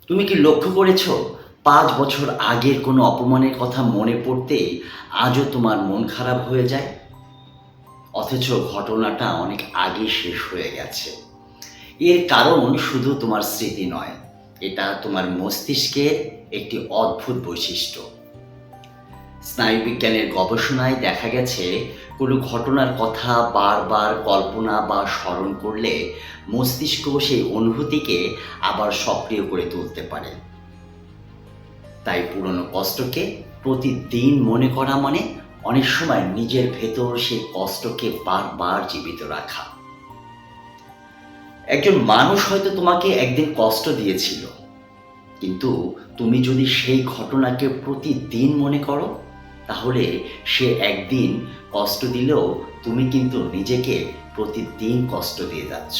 তুমি কি লক্ষ্য করেছো ৫ বছর আগের কোনো অপমানের কথা মনে পড়তেই আজও তোমার মন খারাপ হয়ে যায়? অথচ ঘটনাটা অনেক আগে শেষ হয়ে গেছে। এর কারণ শুধু তোমার স্মৃতি নয়, এটা তোমার মস্তিষ্কের একটি অদ্ভুত বৈশিষ্ট্য। স্নায়ুবিজ্ঞানের গবেষণায় দেখা গেছে কোনো ঘটনার কথা বারবার কল্পনা বা স্মরণ করলে মস্তিষ্ক সেই অনুভূতিকে আবার সক্রিয় করে তুলতে পারে। তাই পুরনো কষ্টকে প্রতিদিন মনে করা মানে অনেক সময় নিজের ভেতর সেই কষ্টকে বারবার জীবিত রাখা। একজন মানুষ হয়তো তোমাকে একদিন কষ্ট দিয়েছিল, কিন্তু তুমি যদি সেই ঘটনাকে প্রতিদিন মনে করো, তাহলে সে একদিন কষ্ট দিলেও তুমি কিন্তু নিজেকে প্রতিদিন কষ্ট দিয়ে যাচ্ছ।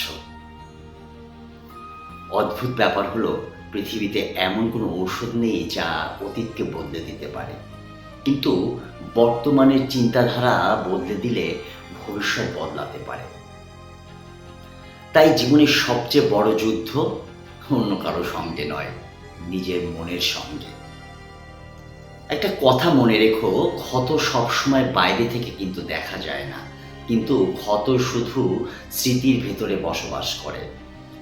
অদ্ভুত ব্যাপার হলো, পৃথিবীতে এমন কোনো ঔষধ নেই যা অতীতকে বদলে দিতে পারে, কিন্তু বর্তমানের চিন্তাধারা বদলে দিলে ভবিষ্যৎ বদলাতে পারে। তাই জীবনের সবচেয়ে বড় যুদ্ধ অন্য কারো সঙ্গে নয়, নিজের মনের সঙ্গে। একটা কথা মনে রেখো, ক্ষত সবসময় বাইরে থেকে কিন্তু দেখা যায় না, কিন্তু ক্ষত শুধু স্মৃতির ভেতরে বসবাস করে।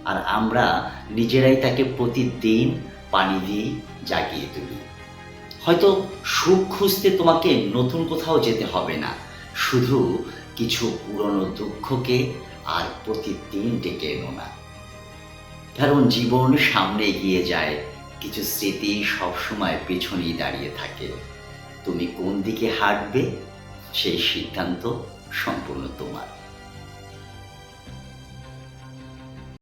আর আমরা নিজেরাই তাকে প্রতিদিন পানি দিয়ে জাগিয়ে তুলি। হয়তো সুখ খুঁজতে তোমাকে নতুন কোথাও যেতে হবে না, শুধু কিছু পুরনো দুঃখকে আর প্রতিদিন ডেকে এনো না। কারণ জীবন সামনে এগিয়ে যায়, কিছু স্মৃতি সবসময় পেছনেই দাঁড়িয়ে থাকে। তুমি কোন দিকে হাঁটবে সেই সিদ্ধান্ত সম্পূর্ণ তোমার।